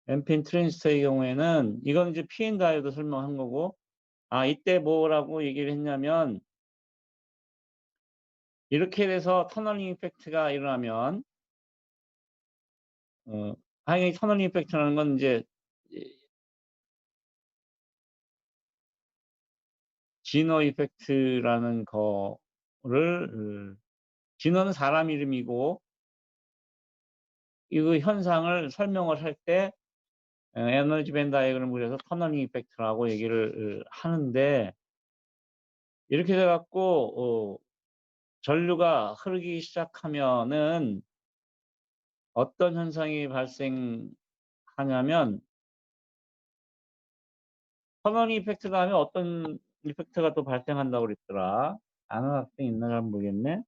NPN 트랜지스터의 경우에는 이건 이제 PN 다이오드 설명한 거고, 이때 뭐라고 얘기를 했냐면 이렇게 돼서 터널링 이펙트가 일어나면 어 당연히 터널링 이펙트라는 건 인제 이 지너 이펙트라는 거를 지너는 사람 이름이고 이 현상을 설명을 할 때 에너지 밴 다이어그램을 그려서 터널링 이펙트라고 얘기를 하는데, 이렇게 돼 갖고 전류가 흐르기 시작하면은 어떤 현상이 발생하냐면, 터널링 이펙트 다음에 어떤 이펙트가 또 발생한다고 그랬더라. 아는 학생 있나 잘 모르겠네.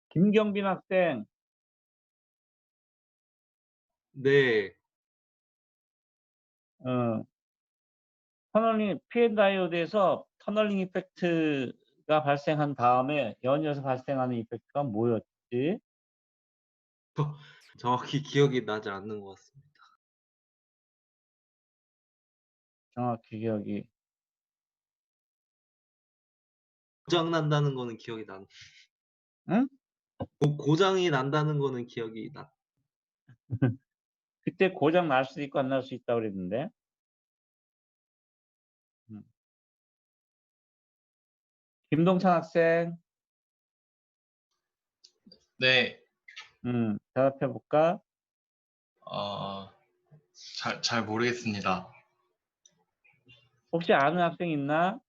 김경빈 학생. 네. 어 터널링 p 다이오드에서 터널링 이펙트가 발생한 다음에 연이어서 발생하는 이펙트가 뭐였지? 저 정확히 기억이 나지 않는 것 같습니다. 정확히 기억이. 고장 난다는 거는 기억이 난 응? 고장이 난다는 거는 기억이 나. 그때 고장 날 수도 있고 안 날 수 있다고 그랬는데. 음. 김동찬 학생. 네. 대답해 볼까? 어 잘 모르겠습니다. 혹시 아는 학생 있나?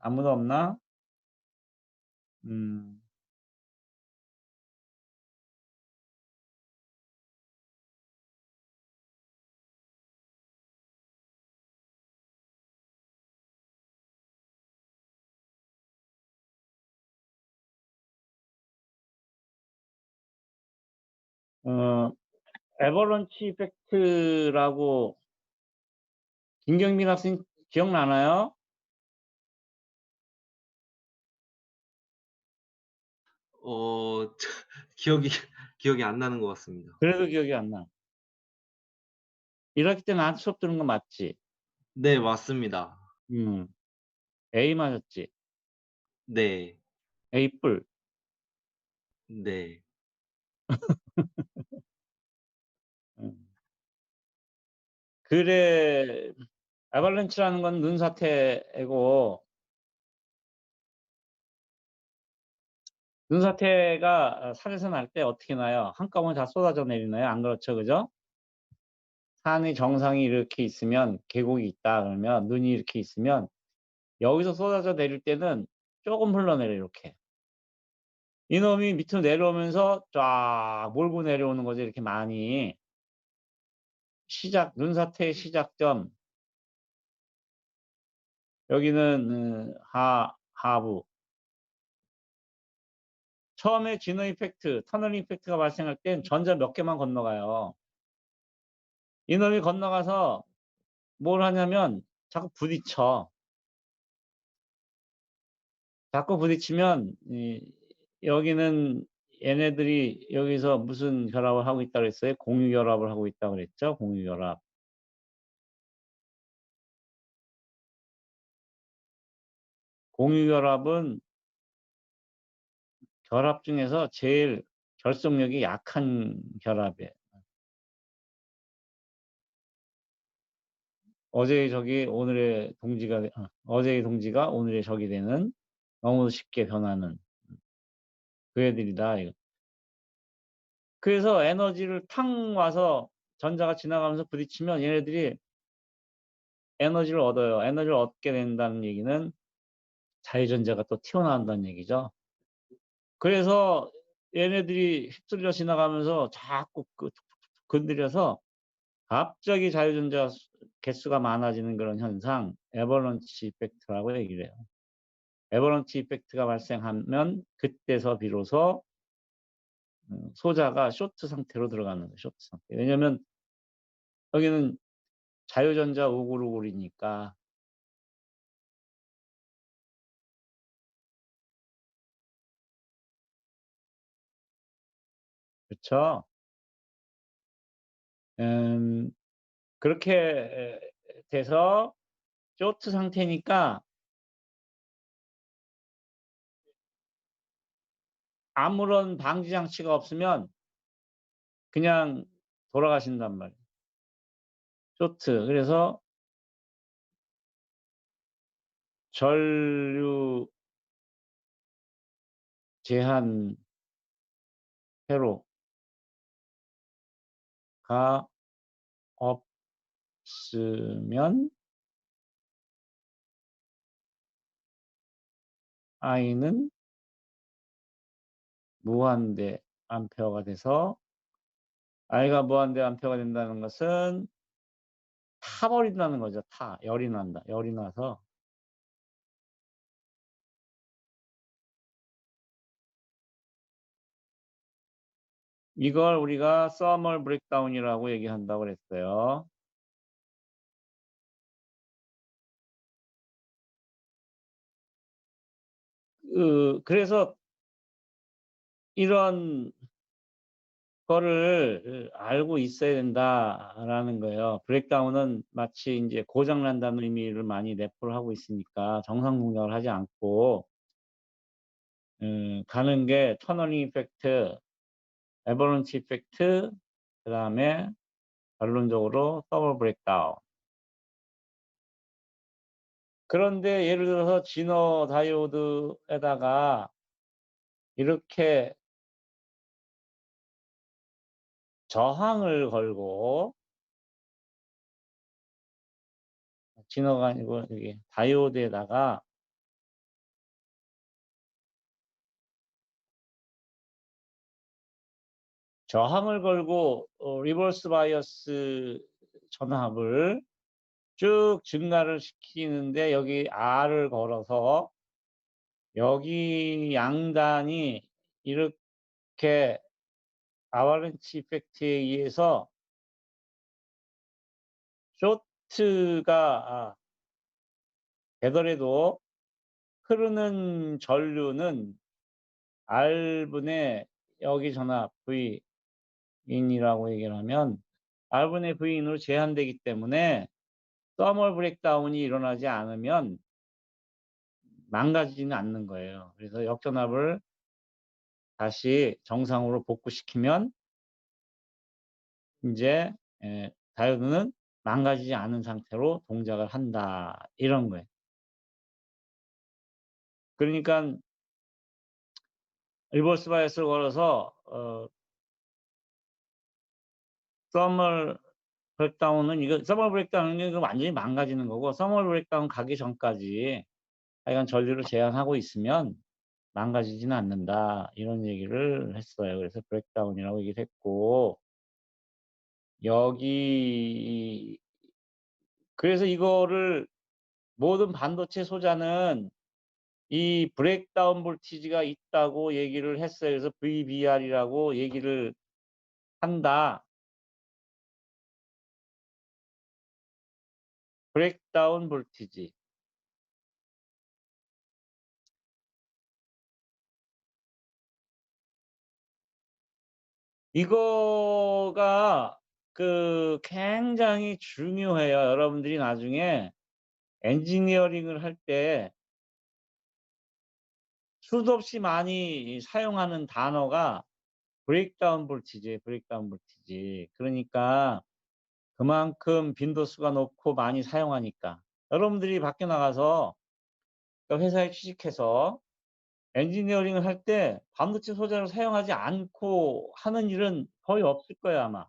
아무도 없나? 음. 어 애버런치 이펙트라고 김경민 학생 기억나나요? 기억이 기억이 안 나는 것 같습니다. 그래도 기억이 안 나. 1 학기 때 나한테 수업 들은 거 맞지? 네, 맞습니다. 음. A 맞았지? 네. A 뿔. 네. 음. 그래, 아발란치라는 건 눈사태이고, 눈사태가 산에서 날 때 어떻게 나요? 한꺼번에 다 쏟아져 내리나요? 안 그렇죠, 그죠? 산의 정상이 이렇게 있으면, 계곡이 있다 그러면, 눈이 이렇게 있으면 여기서 쏟아져 내릴 때는 쪼금 흘러내려요, 이렇게. 이놈이 밑으로 내려오면서 쫙 몰고 내려오는 거죠, 이렇게 많이. 눈사태의 시작점, 여기는 하부. 처음에 진화 이펙트, 터널 이펙트가 발생할 땐 전자 몇 개만 건너가요. 이놈이 건너가서 뭘 하냐면 자꾸 부딪혀. 자꾸 부딪히면 여기는 얘네들이 여기서 무슨 결합을 하고 있다고 그랬어요? 공유 결합을 하고 있다고 그랬죠? 공유 결합. 공유 결합은 결합 중에서 제일 결속력이 약한 결합이에요. 어제의 적이 오늘의 동지가 어제의 동지가 오늘의 적이 되는, 너무 쉽게 변하는 그 애들이다 이거. 그래서 에너지를 탁 와서 전자가 지나가면서 부딪히면 얘네들이 에너지를 얻어요. 에너지를 얻게 된다는 얘기는 자유전자가 또 튀어나온다는 얘기죠. 그래서 얘네들이 휩쓸려 지나가면서 자꾸 툭툭툭 건드려서 갑자기 자유전자 개수가 많아지는 그런 현상, 애버런치 이펙트라고 얘기를 해요. 애버런치 이펙트가 발생하면 그때서 비로소 소자가 쇼트 상태로 들어가는 거예요, 쇼트 상태. 왜냐면 여기는 자유전자 우글우글이니까 그쵸? 그렇게 돼서 쇼트 상태니까 아무런 방지 장치가 없으면 그냥 돌아가신단 말이에요. 쇼트. 그래서 전류 제한 회로가 없으면 I는 무한대 암페어가 돼서 I가 무한대 암페어가 된다는 것은 타버린다는 거죠. 열이 난다. 열이 나서 이걸 우리가 thermal breakdown이라고 얘기한다고 그랬어요. 그래서 이런 거를 알고 있어야 된다라는 거예요. 브레이크다운은 마치 인제 고장 난다는 의미를 많이 내포를 하고 있으니까 정상 동작을 하지 않고 가는 게 터널링 이펙트, 애버런치 이펙트, 그다음에 결론적으로 서머 브레이크다운. 그런데 예를 들어서 진화 다이오드에다가 이렇게 저항을 걸고 진화가 아니고 이게 다이오드에다가 저항을 걸고 리버스 바이어스 전압을 쭉 증가를 시키는데 여기 R을 걸어서 여기 양단이 이렇게 아바란치 이펙트에 의해서 쇼트가 되더라도 흐르는 전류는 R분의 여기 전압 V 인이라고 얘기를 하면 R분의 V 인으로 제한되기 때문에 서멀 브레이크다운이 일어나지 않으면 망가지지는 않는 거예요. 그래서 역전압을 다시 정상으로 복구시키면 인제 다이오드는 망가지지 않은 상태로 동작을 한다. 이런 거예요. 그러니깐 리버스 바이어스를 걸어서 서멀 브레이크다운은 이거 서멀 브레이크다운은 이거 완전히 망가지는 거고 서멀 브레이크다운 가기 전까지 하여간 전류를 제한하고 있으면 망가지지는 않는다. 이런 얘기를 했어요. 그래서 브레이크다운이라고 얘기를 했고 여기 그래서 이거를 모든 반도체 소자는 이 브레이크다운 볼티지가 있다고 얘기를 했어요. 그래서 VBR이라고 얘기를 한다. 브레이크다운 볼티지. 이거가 굉장히 중요해요. 여러분들이 나중에 엔지니어링을 할 때 수도 없이 많이 사용하는 단어가 브레이크다운 볼티지예요. 브레이크다운 볼티지. 그러니까 그만큼 빈도수가 높고 많이 사용하니까. 여러분들이 밖에 나가서 회사에 취직해서 엔지니어링을 할 때 반도체 소재를 사용하지 않고 하는 일은 거의 없을 거예요, 아마.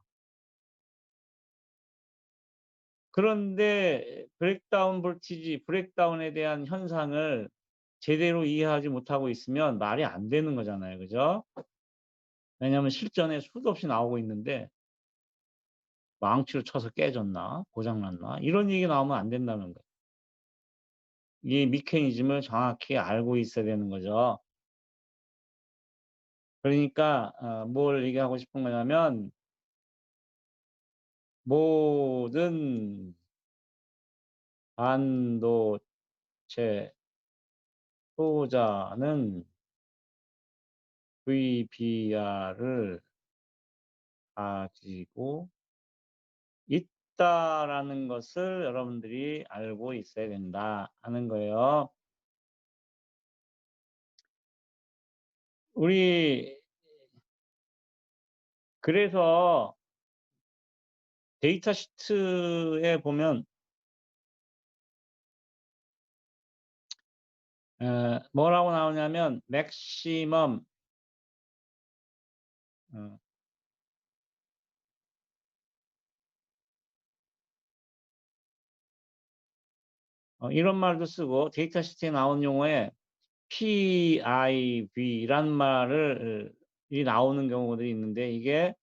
그런데 브레이크다운 볼티지, 브레이크다운에 대한 현상을 제대로 이해하지 못하고 있으면 말이 안 되는 거잖아요. 그죠? 왜냐하면 실전에 수도 없이 나오고 있는데 망치로 쳐서 깨졌나? 고장 났나? 이런 얘기 나오면 안 된다는 거예요. 이 메커니즘을 정확히 알고 있어야 되는 거죠. 그러니까 뭘 얘기하고 싶은 거냐면 모든 반도체 소자는 VBR을 가지고 있다라는 것을 여러분들이 알고 있어야 된다 하는 거예요. 우리 그래서 데이터 시트에 보면 뭐라고 나오냐면 maximum 어 이런 말도 쓰고 데이터 시트에 나온 용어에 PIV라는 말을 이 나오는 경우들이 있는데 이게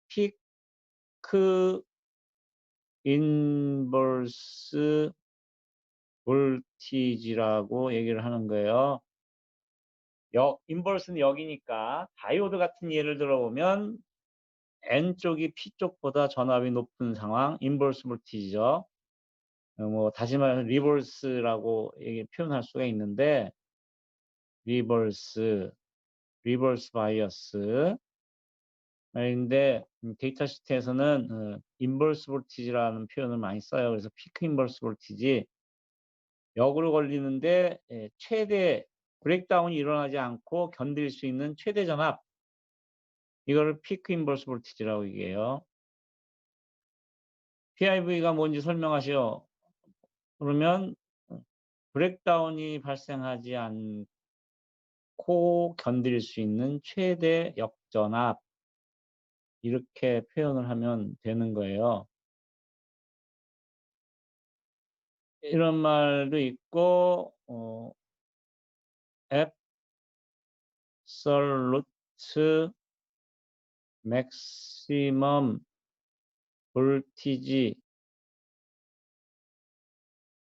피크 인버스 볼티지라고 얘기를 하는 거예요. 인버스는 여기니까 다이오드 같은 예를 들어보면 N 쪽이 P 쪽보다 전압이 높은 상황, 인버스 볼티지죠. 뭐 다시 말해서 리버스라고 표현할 수가 있는데 리버스 바이어스 인데 데이터 시트에서는 인버스 볼티지라는 표현을 많이 써요. 그래서 피크 인버스 볼티지 역으로 걸리는데 최대 브레이크다운이 일어나지 않고 견딜 수 있는 최대 전압 이거를 피크 인버스 볼티지라고 얘기해요. PIV가 뭔지 설명하시오. 그러면 브레이크다운이 발생하지 않고 견딜 수 있는 최대 역전압 이렇게 표현을 하면 되는 거예요. 이런 말도 있고 absolute maximum voltage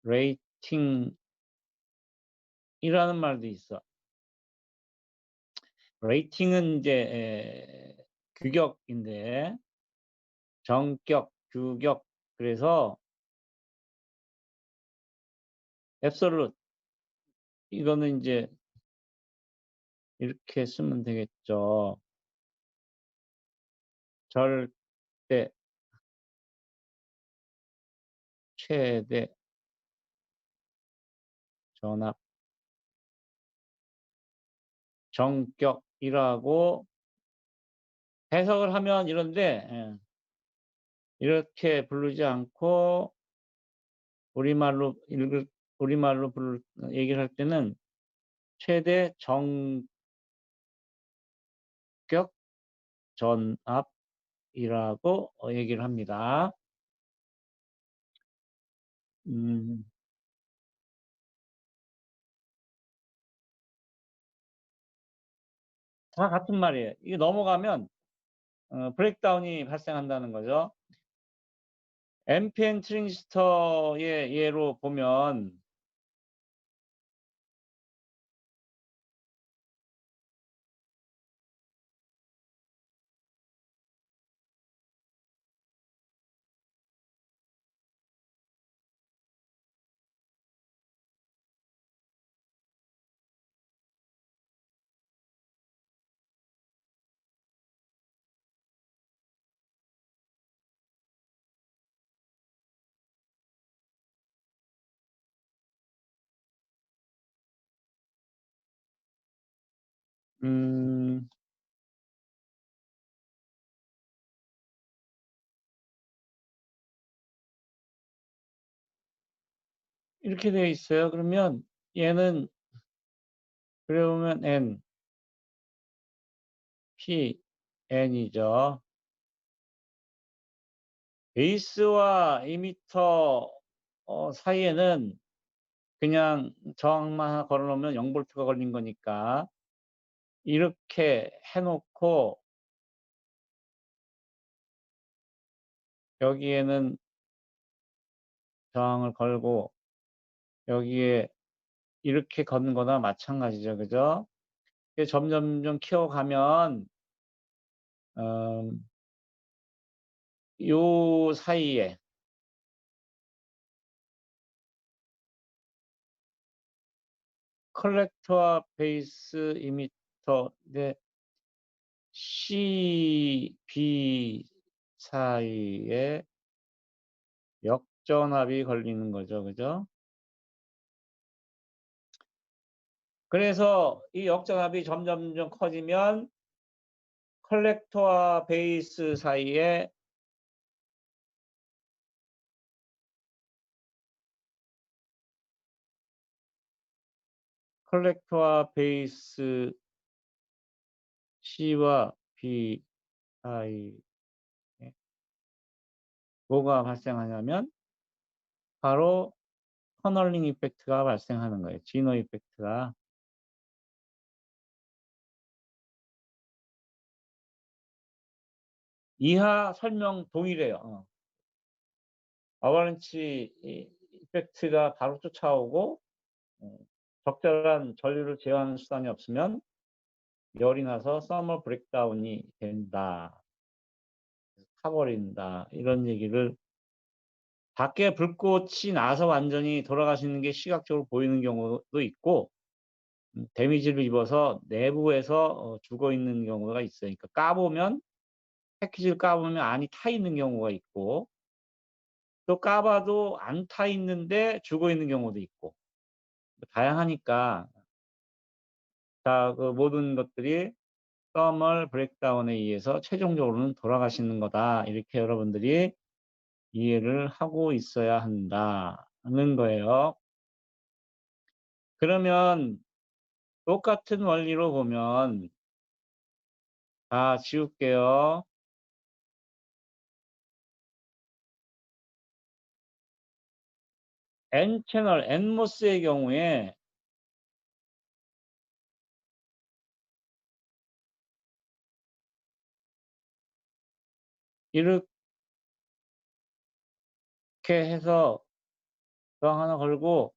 rating 이라는 말도 있어. 레이팅은 이제 규격인데 정격, 규격 그래서 absolute 이거는 이제 이렇게 쓰면 되겠죠. 절대, 최대 전압, 정격이라고 해석을 하면 이런데 이렇게 부르지 않고 우리말로 얘기를 할 때는 최대 정격 전압이라고 얘기를 합니다. 다 같은 말이에요. 이게 넘어가면 브레이크다운이 발생한다는 거죠. NPN 트랜지스터의 예로 보면 이렇게 되어 있어요. 그러면 얘는 그래 보면 N, P, N이죠. 베이스와 이미터 사이에는 그냥 저항만 하나 걸어 놓으면 0볼트가 걸린 거니까 이렇게 해 놓고 여기에는 저항을 걸고 여기에 이렇게 걷는 거나 마찬가지죠. 그죠? 점점점 키워가면 요 사이에 컬렉터와 베이스 이미터 네, C, B 사이에 역전압이 걸리는 거죠. 그죠? 그래서 이 역전압이 점점점 커지면 컬렉터와 베이스 사이에 컬렉터와 베이스 C와 B 사이에 뭐가 발생하냐면 바로 터널링 이펙트가 발생하는 거예요. 지너 이펙트가. 이하 설명 동일해요. 어바lan치 이펙트가 바로 쫓아오고 적절한 전류를 제어하는 수단이 없으면 열이 나서 서머 브레이크다운이 된다. 타버린다. 이런 얘기를 밖에 불꽃이 나서 완전히 돌아가시는 게 시각적으로 보이는 경우도 있고 데미지를 입어서 내부에서 죽어 있는 경우가 있어요. 그러니까 까보면 패키지를 까보면 안이 타 있는 경우가 있고 또 까봐도 안 타 있는데 죽어 있는 경우도 있고 다양하니까 자, 그 모든 것들이 서멀 브레이크다운에 의해서 최종적으로는 돌아가시는 거다. 이렇게 여러분들이 이해를 하고 있어야 한다는 거예요. 그러면 똑같은 원리로 보면 다 지울게요. N채널, N모스의 경우에 이렇게 해서 저항 하나 걸고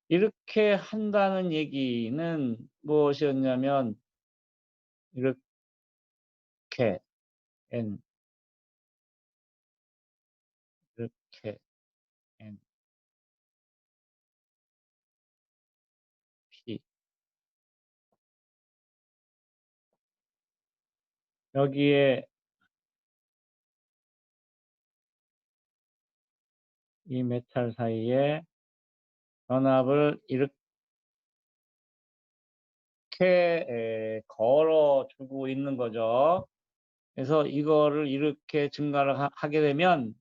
이렇게 한다는 얘기는 무엇이었냐면 이렇게 N, 이렇게 N, P 여기에 이 메탈 사이에 전압을 이렇게 걸어주고 있는 거죠. 그래서 이거를 이렇게 증가를 하게 되면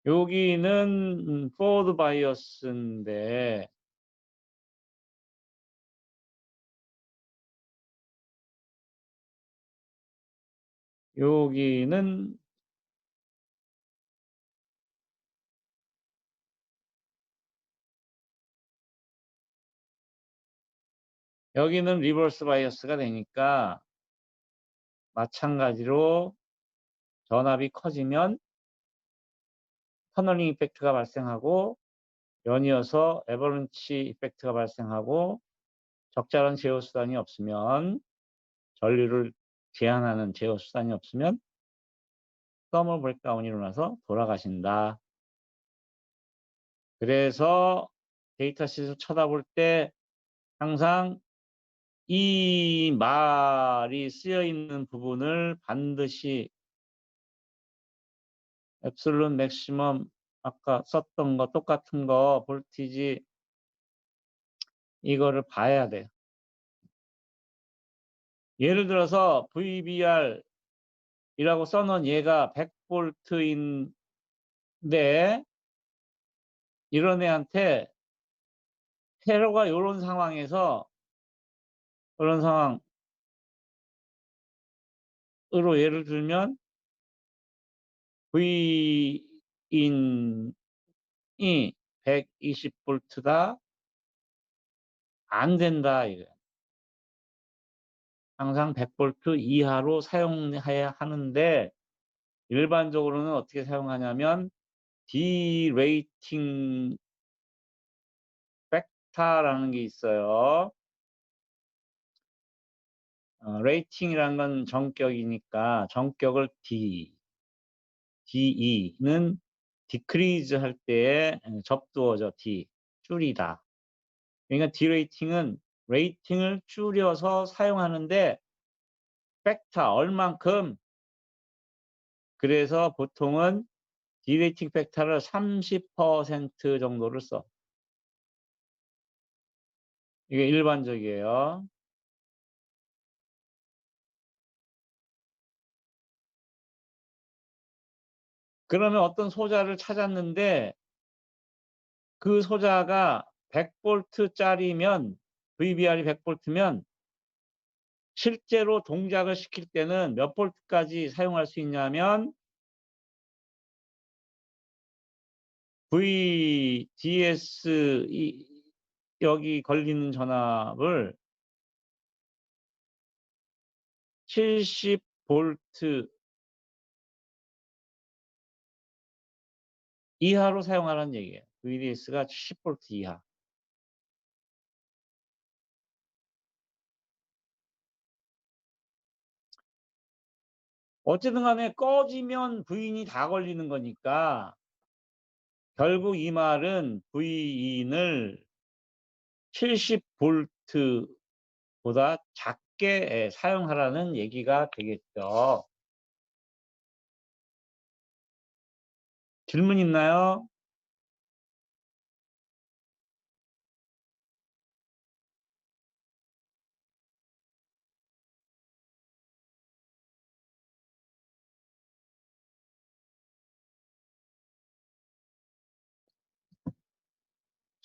여기는 포워드 바이어스인데 여기는 여기는 리버스 바이어스가 되니까 마찬가지로 전압이 커지면 터널링 이펙트가 발생하고 연이어서 에버런치 이펙트가 발생하고 적절한 제어 수단이 없으면 전류를 제한하는 제어 수단이 없으면 서머 브레이크다운이 일어나서 돌아가신다. 그래서 데이터시트를 쳐다볼 때 항상 이 말이 쓰여 있는 부분을 반드시 엡실론 맥시멈 아까 썼던 거 똑같은 거 볼티지 이거를 봐야 돼요. 예를 들어서 VBR 이라고 써놓은 얘가 100볼트인데 이런 애한테 테러가 이런 상황에서 그런 상황으로 예를 들면 V인이 120볼트다 안 된다 이거예요. 항상 100볼트 이하로 사용해야 하는데 일반적으로는 어떻게 사용하냐면 디레이팅 팩터라는 게 있어요. 레이팅이라는 건 정격이니까 정격을 DE는 decrease 할 때에 접두어죠. D 줄이다. 그러니까 디레이팅은 레이팅을 줄여서 사용하는데 팩터 얼만큼. 그래서 보통은 디레이팅 팩터를 30% 정도를 써. 이게 일반적이에요. 그러면 어떤 소자를 찾았는데 그 소자가 100V짜리면 VBR이 100V면 실제로 동작을 시킬 때는 몇 볼트까지 사용할 수 있냐면 VDS 여기 걸리는 전압을 70V 이하로 사용하라는 얘기예요. VDS가 70V 이하. 어쨌든 간에 꺼지면 V인이 다 걸리는 거니까 결국 이 말은 V인을 70V보다 작게 사용하라는 얘기가 되겠죠. 질문 있나요?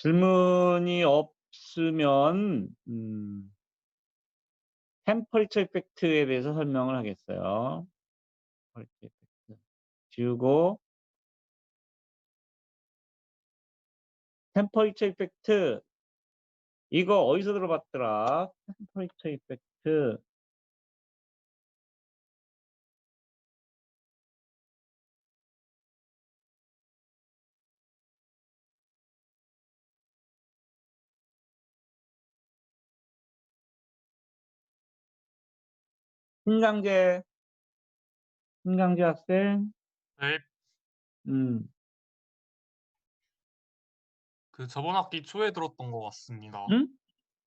질문이 없으면 템퍼리처 이펙트에 대해서 설명을 하겠어요. 템퍼리처 이펙트 지우고 템퍼리처 이펙트 이거 어디서 들어봤더라? 템퍼리처 이펙트 신강재 학생 네, 음. 그 저번 학기 초에 들었던 것 같습니다. 응?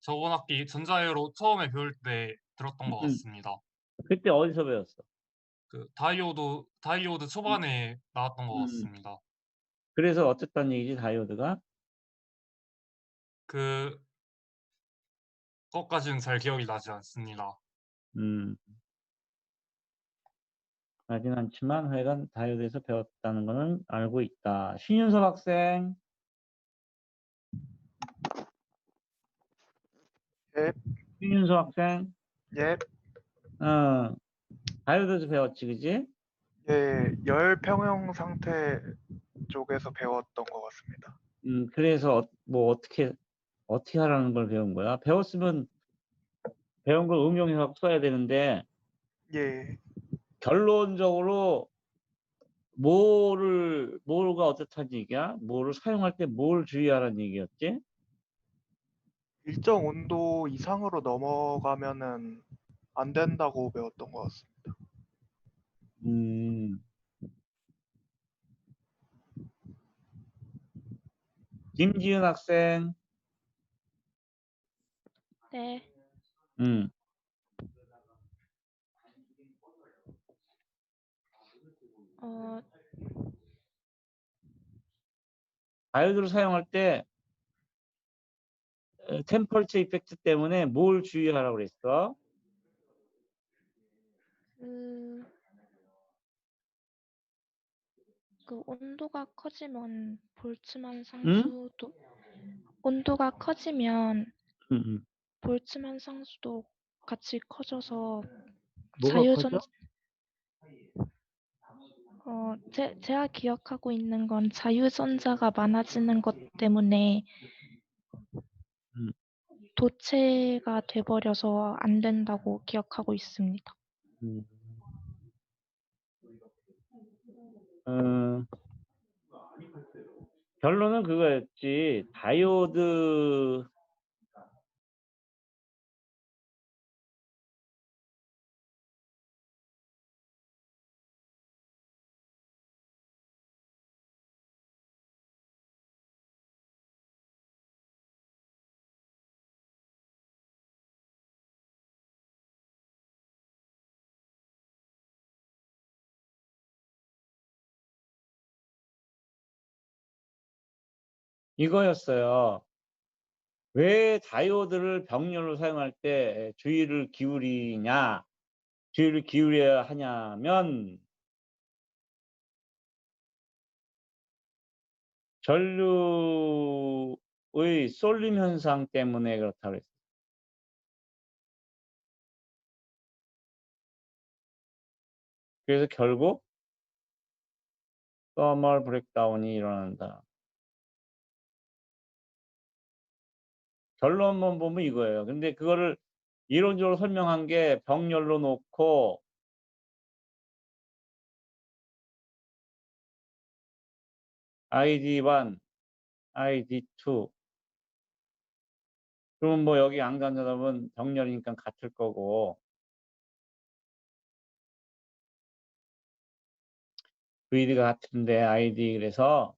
저번 학기 전자회로 처음에 배울 때 들었던 것 음. 같습니다. 그때 어디서 배웠어? 그 다이오드 초반에 나왔던 것 음. 같습니다. 그래서 어쨌다는 얘기지 다이오드가? 그 것까지는 잘 기억이 나지 않습니다. 나진 않지만 하여간 다이오드에서 배웠다는 거는 알고 있다. 신윤석 학생. 예, 신윤석 학생. 예, 다이오드에서 배웠지, 그지? 예, 열 평형 상태 쪽에서 배웠던 것 같습니다. 그래서 뭐 어떻게 하라는 걸 배운 거야? 배웠으면 배운 걸 응용해서 써야 되는데 예, 결론적으로 뭐가 어떻다는 얘기야? 뭐를 사용할 때 뭘 주의하라는 얘기였지? 일정 온도 이상으로 넘어가면은 안 된다고 배웠던 것 같습니다. 음. 김지은 학생. 네, 음. 다이오드를 사용할 때 템퍼리처 이펙트 때문에 뭘 주의하라고 그랬어? 그 온도가 커지면 볼츠만 응? 상수도 온도가 커지면 음. 볼츠만 상수도 같이 커져서 뭐가 자유전 커져? 제가 기억하고 있는 건 자유전자가 많아지는 것 때문에 음. 도체가 돼버려서 안 된다고 기억하고 있습니다. 음. 어, 결론은 그거였지. 다이오드 이거였어요. 왜 다이오드를 병렬로 사용할 때 주의를 기울이냐, 주의를 기울여야 하냐면 전류의 쏠림 현상 때문에 그렇다고 그랬어요. 그래서 결국 서멀 브레이크다운이 일어난다. 결론만 보면 이거예요. 근데 그거를 이론적으로 설명한 게 병렬로 놓고 ID1, ID2 그러면 뭐 여기 양자전압은 병렬이니까 같을 거고 VD가 같은데 ID 그래서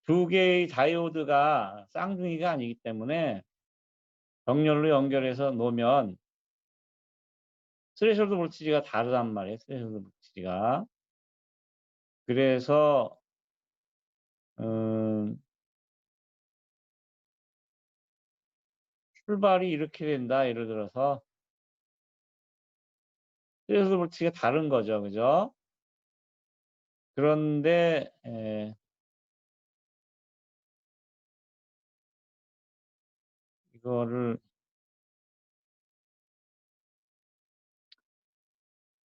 두 개의 다이오드가 쌍둥이가 아니기 때문에 병렬로 연결해서 놓으면 스레셔홀드 볼티지가 다르단 말이에요. 스레셔홀드 볼티지가. 그래서 출발이 이렇게 된다. 예를 들어서 스레셔홀드 볼티지가 다른 거죠. 그죠? 그런데 이거를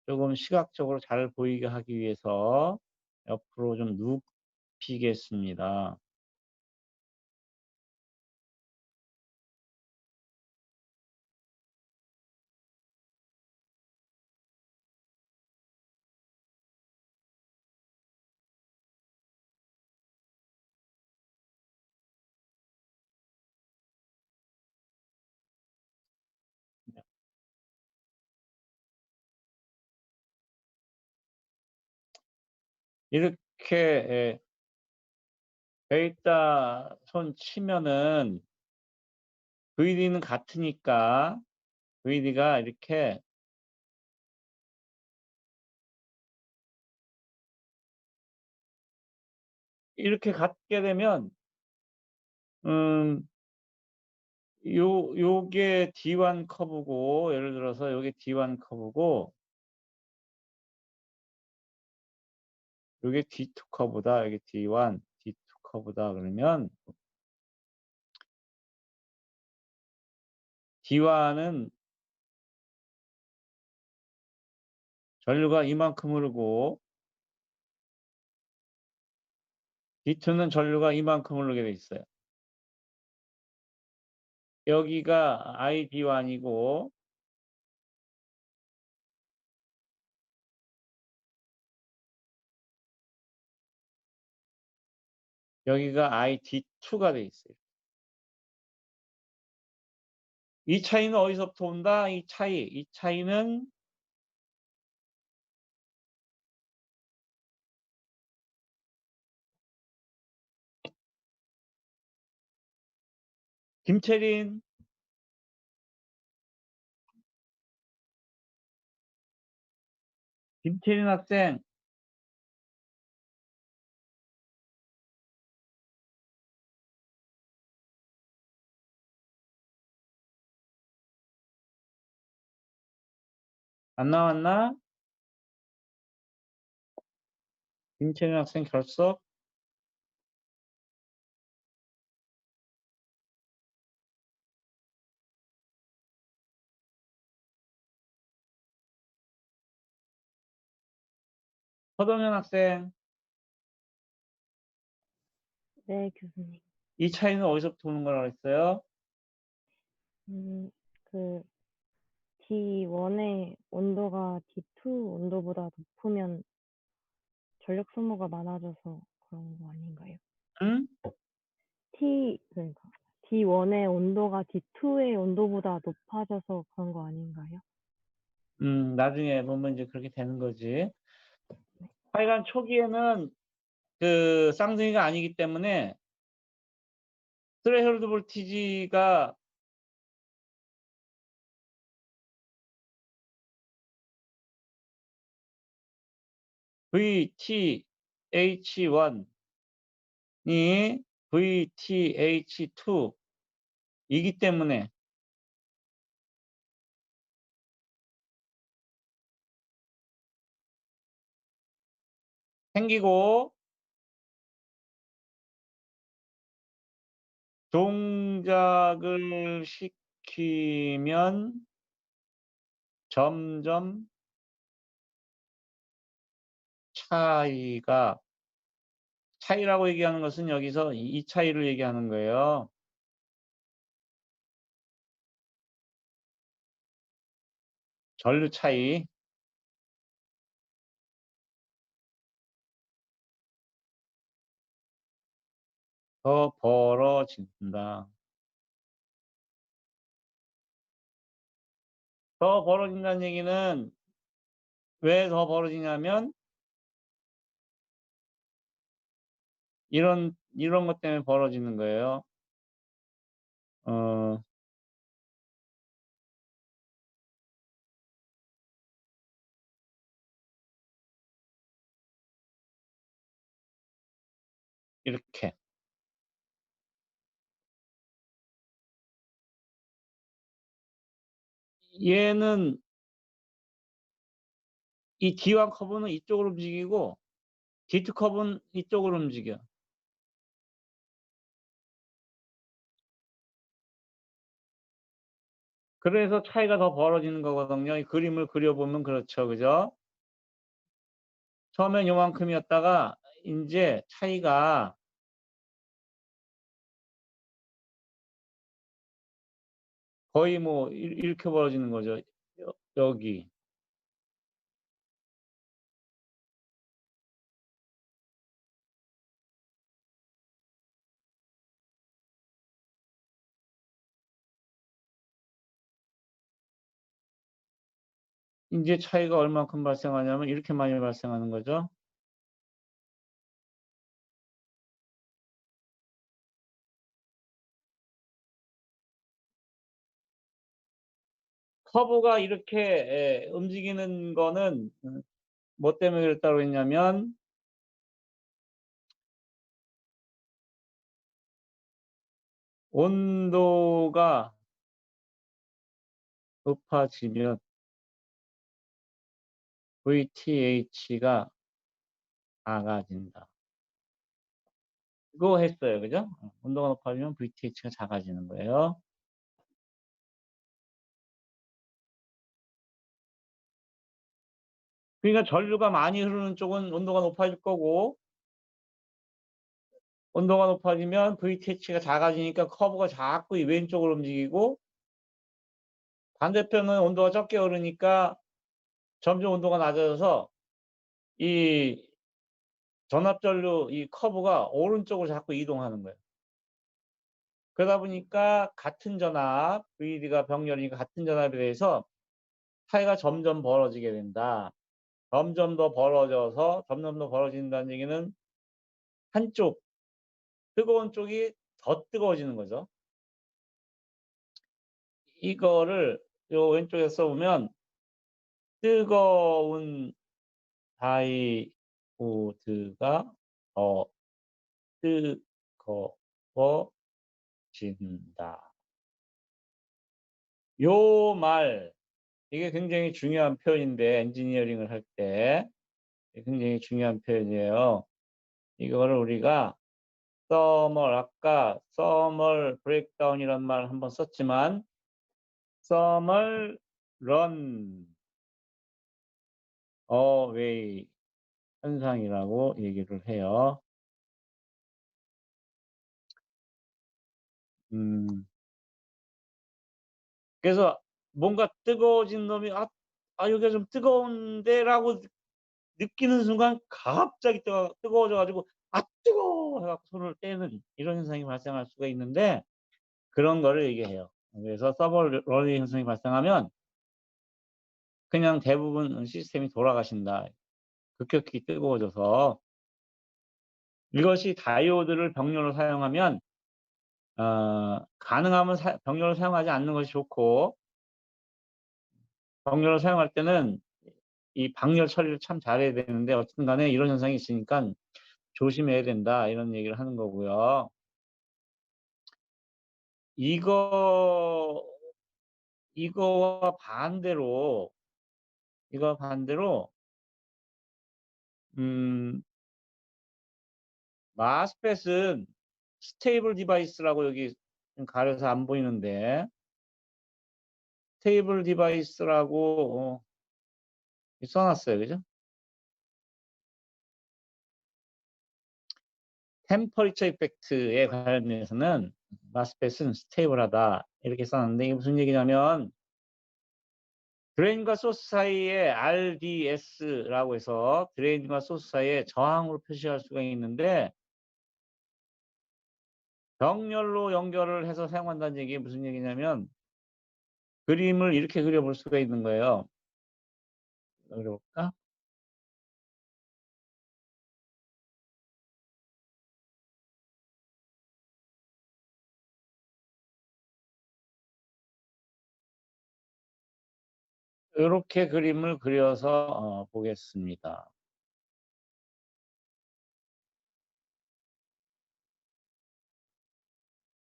조금 시각적으로 잘 보이게 하기 위해서 옆으로 좀 눕히겠습니다. 이렇게 데이터 손 치면은 VD는 같으니까 VD가 이렇게 갖게 되면 요게 D1 커브고 예를 들어서 요게 D1 커브고 요게 D2 커브다. 여기 D1, D2 커브다. 그러면 D1은 전류가 이만큼 흐르고 D2는 전류가 이만큼 흐르게 돼 있어요. 여기가 ID1이고 여기가 ID2가 돼 있어요. 이 차이는 어디서부터 온다? 이 차이는 김채린 학생 안 나왔나? 김채린 학생 결석? 서동현 학생 네, 교수님. 이 차이는 어디서부터 오는 거라고 했어요? 그 D1의 온도가 D2 온도보다 높으면 전력 소모가 많아져서 그런 거 아닌가요? 응? 그러니까 D1의 온도가 D2의 온도보다 높아져서 그런 거 아닌가요? 나중에 보면 이제 그렇게 되는 거지. 하여간 초기에는 그 쌍둥이가 아니기 때문에 스레셔홀드 볼티지가 VT H1이 VTH2이기 때문에 생기고 동작을 시키면 점점 차이라고 얘기하는 것은 여기서 이 차이를 얘기하는 거예요. 전류 차이. 더 벌어진다. 더 벌어진다는 얘기는 왜 더 벌어지냐면 이런 것 때문에 벌어지는 거예요. 이렇게. 얘는 이 D1 커브는 이쪽으로 움직이고 D2 커브는 이쪽으로 움직여. 그래서 차이가 더 벌어지는 거거든요. 이 그림을 그려보면 그렇죠. 그죠? 처음엔 요만큼이었다가 인제 차이가 거의 뭐 이렇게 벌어지는 거죠. 여기. 인제 차이가 얼만큼 발생하냐면 이렇게 많이 발생하는 거죠. 커브가 이렇게 움직이는 거는 뭐 때문에 그랬다고 했냐면 온도가 높아지면 VTH가 작아진다. 그거 했어요. 그죠? 온도가 높아지면 VTH가 작아지는 거예요. 그러니까 전류가 많이 흐르는 쪽은 온도가 높아질 거고 온도가 높아지면 VTH가 작아지니까 커브가 자꾸 이 왼쪽으로 움직이고 반대편은 온도가 적게 흐르니까 점점 온도가 낮아져서 이 전압전류 이 커브가 오른쪽으로 자꾸 이동하는 거예요. 그러다 보니까 같은 전압, VD가 병렬이니까 같은 전압에 대해서 차이가 점점 벌어지게 된다. 점점 더 벌어진다는 얘기는 한쪽, 뜨거운 쪽이 더 뜨거워지는 거죠. 이거를 요 왼쪽에 써보면 뜨거운 다이오드가 더 뜨거워진다. 요 말, 이게 굉장히 중요한 표현인데 엔지니어링을 할 때 굉장히 중요한 표현이에요. 이거를 우리가 아까 thermal breakdown이란 말 한번 썼지만 thermal run away 현상이라고 얘기를 해요. 그래서 뭔가 뜨거워진 놈이 여기가 좀 뜨거운데라고 느끼는 순간 갑자기 뜨거워져 가지고 뜨거워 해 갖고 손을 떼는 이런 현상이 발생할 수가 있는데 그런 거를 얘기해요. 그래서 서버 러닝 현상이 발생하면 그냥 대부분 시스템이 돌아가신다. 급격히 뜨거워져서 이것이 다이오드를 병렬로 사용하면 가능하면 병렬로 사용하지 않는 것이 좋고 병렬로 사용할 때는 이 방열 처리를 참 잘해야 되는데 어쨌든 간에 이런 현상이 있으니까 조심해야 된다 이런 얘기를 하는 거고요. 이거와 반대로 음 마스펫은 스테이블 디바이스라고 여기 좀 가려서 안 보이는데 스테이블 디바이스라고 써 놨어요. 그죠? 템퍼리처 이펙트에 관련해서는 마스펫은 스테이블하다 이렇게 써 놨는데 이게 무슨 얘기냐면 드레인과 소스 사이에 RDS라고 해서 드레인과 소스 사이에 저항으로 표시할 수가 있는데 병렬로 연결을 해서 사용한다는 얘기에 무슨 얘기냐면 그림을 이렇게 그려볼 수가 있는 거예요. 그려볼까? 이렇게 그림을 그려서 보겠습니다.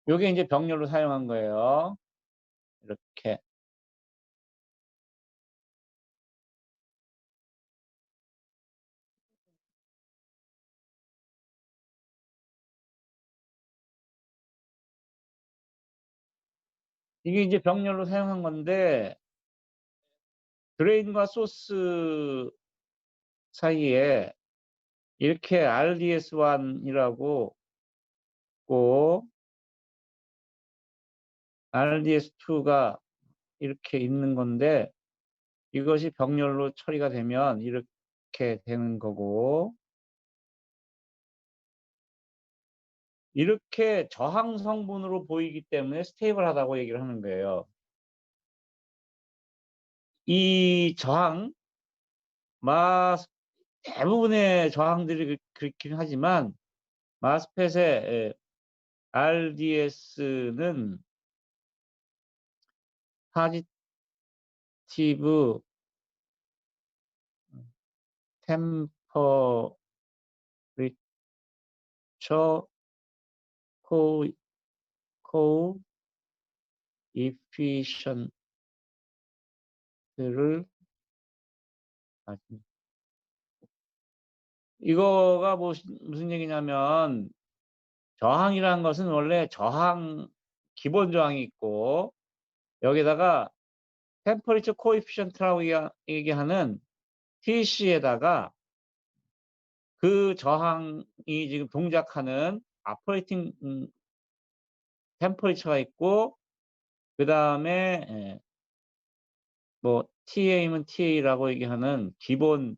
요게 이제 병렬로 사용한 거예요. 이렇게. 이게 이제 병렬로 사용한 건데 드레인과 소스 사이에 이렇게 RDS1이라고 있고 RDS2가 이렇게 있는 건데 이것이 병렬로 처리가 되면 이렇게 되는 거고 이렇게 저항 성분으로 보이기 때문에 스테이블하다고 얘기를 하는 거예요. 이 저항 대부분의 저항들이 그렇긴 하지만 마스펫의 RDS는 파지티브 템퍼리처 코이피션트를 가진 이거가 무슨 얘기냐면 저항이라는 것은 원래 기본 저항이 있고 여기다가 템퍼리처 코에피션트라고 얘기하는 TC에다가 그 저항이 지금 동작하는 오퍼레이팅 템퍼리처가 있고 그다음에 뭐 TA면 TA라고 얘기하는 기본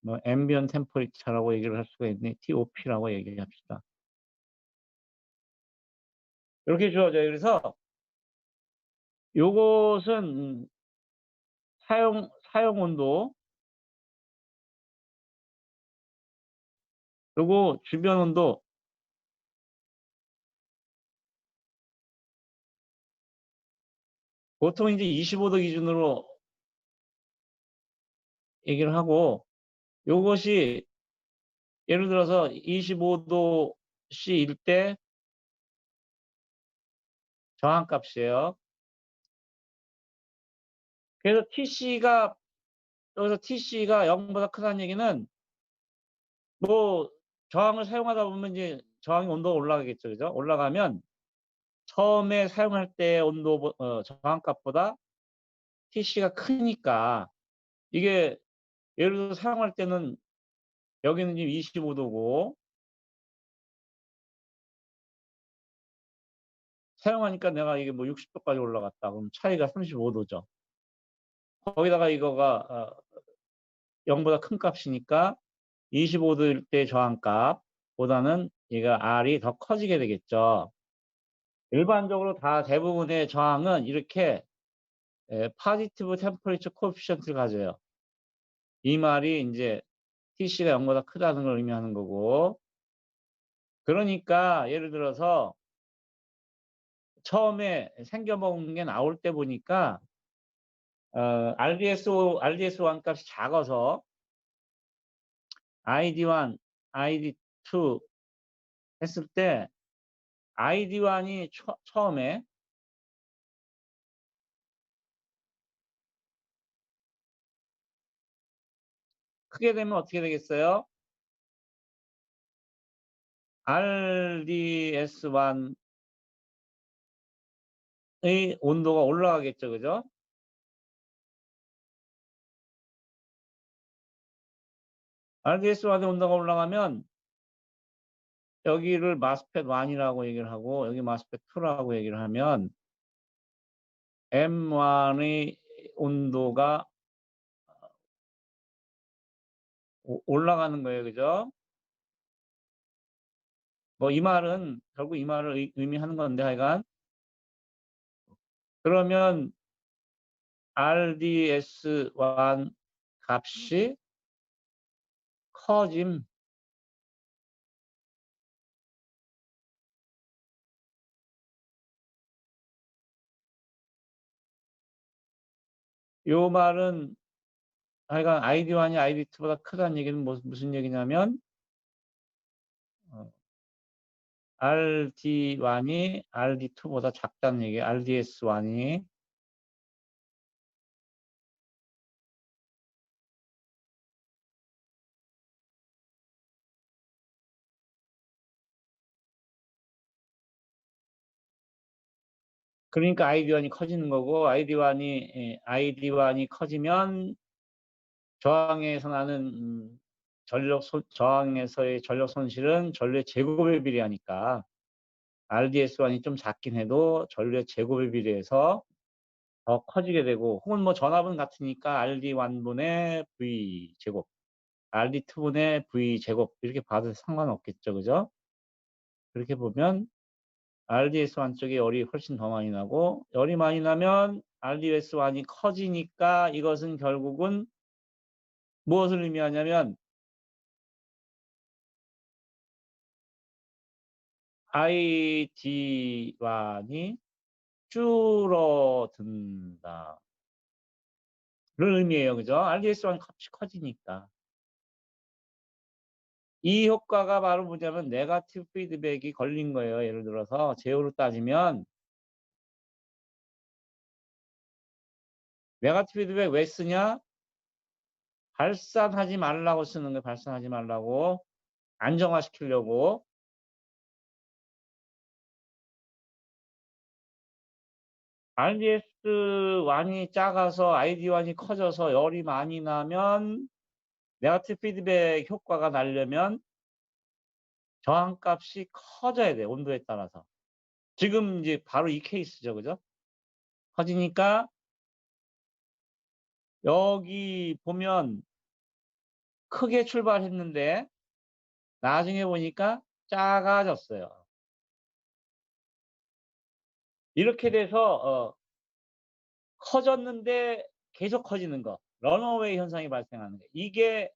뭐 앰비언 템퍼리처라고 얘기를 할 수가 있네. TOP라고 얘기합시다. 이렇게 주어져요. 그래서 요것은 사용 온도 그리고 주변 온도 보통 이제 25도 기준으로 얘기를 하고 요것이 예를 들어서 25도C일 때 저항값이에요. 그래서 여기서 TC가 0보다 크다는 얘기는 뭐 저항을 사용하다 보면 이제 저항의 온도가 올라가겠죠. 그죠? 올라가면 처음에 사용할 때 저항값보다 TC가 크니까 이게 예를 들어서 사용할 때는 여기는 지금 25도고 사용하니까 내가 이게 뭐 60도까지 올라갔다. 그럼 차이가 35도죠. 거기다가 이거가 0보다 큰 값이니까 25도일 때 저항값보다는 얘가 R이 더 커지게 되겠죠. 일반적으로 대부분의 저항은 이렇게 파지티브 템퍼리처 코에피션트를 가져요. 이 말이 이제 TC가 0보다 크다는 걸 의미하는 거고 그러니까 예를 들어서 처음에 생겨먹은 게 나올 때 보니까 RDS1 값이 작아서 ID1, ID2 했을 때 ID1이 처음에 크게 되면 어떻게 되겠어요? RDS1의 온도가 올라가겠죠, 그죠? RDS1의 온도가 올라가면 여기를 마스펫 1이라고 얘기를 하고 여기 마스펫 2라고 얘기를 하면 M1의 온도가 올라가는 거예요, 그죠? 뭐 이 말은 결국 이 말을 의미하는 건데 하여간 그러면 RDS1 값이 커짐. 요 말은 하여간 ID1이 ID2보다 크다는 얘기는 무슨 얘기냐면 RD1이 RD2보다 작다는 얘기예요. RDS1이. 그러니까 ID1이 커지는 거고 ID1이 커지면 저항에서 나는 저항에서의 전력 손실은 전류의 제곱에 비례하니까 RDS1이 좀 작긴 해도 전류의 제곱에 비례해서 더 커지게 되고 혹은 뭐 전압은 같으니까 RD1분의 V 제곱, RD2분의 V 제곱 이렇게 봐도 상관없겠죠, 그죠? 그렇게 보면 RDS1 쪽에 열이 훨씬 더 많이 나고 열이 많이 나면 RDS1이 커지니까 이것은 결국은 무엇을 의미하냐면 ID1이 줄어든다를 의미해요, 그죠? RDS1 값이 커지니까. 이 효과가 바로 뭐냐면 네거티브 피드백이 걸린 거예요. 예를 들어서 제호로 따지면 네거티브 피드백 왜 쓰냐? 발산하지 말라고 쓰는 거예요. 발산하지 말라고. 안정화시키려고. RDS1이 작아서 ID1이 커져서 열이 많이 나면 네거티브 피드백 효과가 나려면 저항값이 커져야 돼요. 온도에 따라서. 지금 이제 바로 이 케이스죠. 그죠? 커지니까 여기 보면 크게 출발했는데 나중에 보니까 작아졌어요. 이렇게 돼서 커졌는데 계속 커지는 거. 런어웨이 현상이 발생하는 거예요. 이게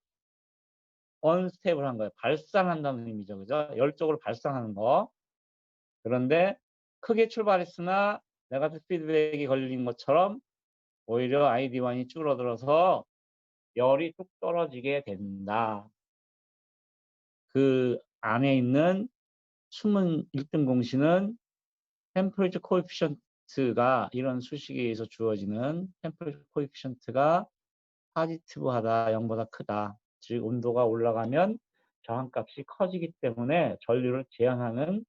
언스테이블한 거예요. 발산한다는 의미죠. 그죠? 열적으로 발산하는 거. 그런데 크게 출발했으나 네거티브 피드백이 걸린 것처럼 오히려 ID1이 줄어들어서 열이 뚝 떨어지게 된다. 그 안에 있는 숨은 1등 공식은 템퍼레이처 코에피션트가 이런 수식에 의해서 주어지는 템퍼레이처 코에피션트가 파지티브하다, 0보다 크다. 즉 온도가 올라가면 저항값이 커지기 때문에 전류를 제한하는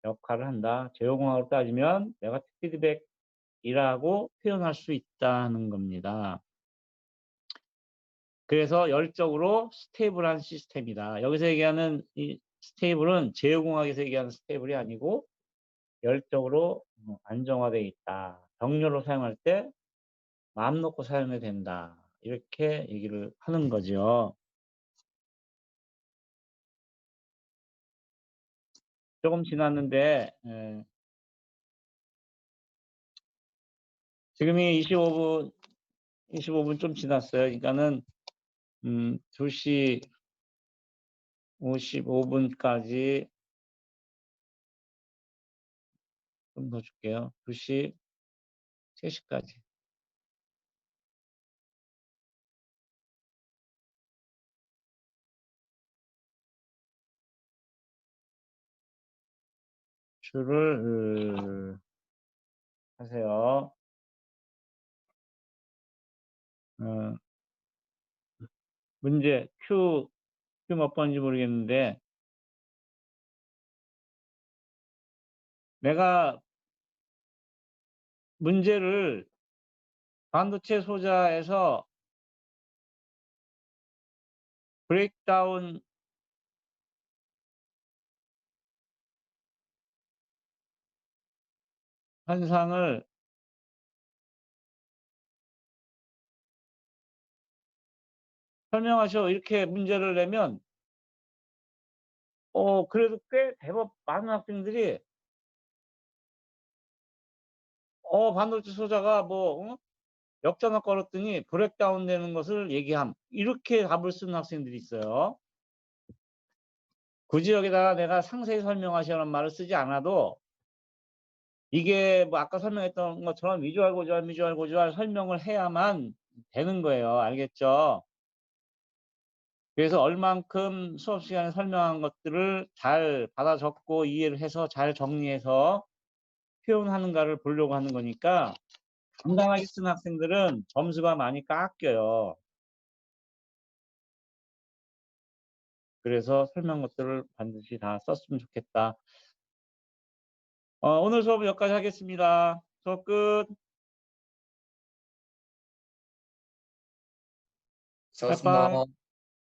역할을 한다. 제어공학으로 따지면 네거티브 피드백이라고 표현할 수 있다는 겁니다. 그래서 열적으로 스테이블한 시스템이다. 여기서 얘기하는 이 스테이블은 제어공학에서 얘기하는 스테이블이 아니고 열적으로 안정화되어 있다. 병렬로 사용할 때 마음 놓고 사용해야 된다. 이렇게 얘기를 하는 거죠. 조금 지났는데 지금이 25분 좀 지났어요. 그러니까는 2시 55분까지 좀 더 줄게요. 2시, 3시까지. 주를 하세요. 어, 문제 Q 몇 번인지 모르겠는데 내가 문제를 반도체 소자에서 브레이크다운 현상을 설명하셔 이렇게 문제를 내면 그래도 꽤 대법 많은 학생들이 반도체 소자가 뭐 역전압 걸었더니 브레이크다운 되는 것을 얘기함. 이렇게 답을 쓰는 학생들이 있어요. 굳이 여기다가 내가 상세히 설명하시라는 말을 쓰지 않아도 이게 뭐 아까 설명했던 것처럼 비주얼 고주얼 설명을 해야만 되는 거예요. 알겠죠? 그래서 얼만큼 수업 시간에 설명한 것들을 잘 받아 적고 이해를 해서 잘 정리해서 표현하는가를 보려고 하는 거니까 당당하게 쓴 학생들은 점수가 많이 깎여요. 그래서 설명한 것들을 반드시 다 썼으면 좋겠다. 오늘 수업은 여기까지 하겠습니다. 수업 끝. 수고하셨습니다. 빠이빠이.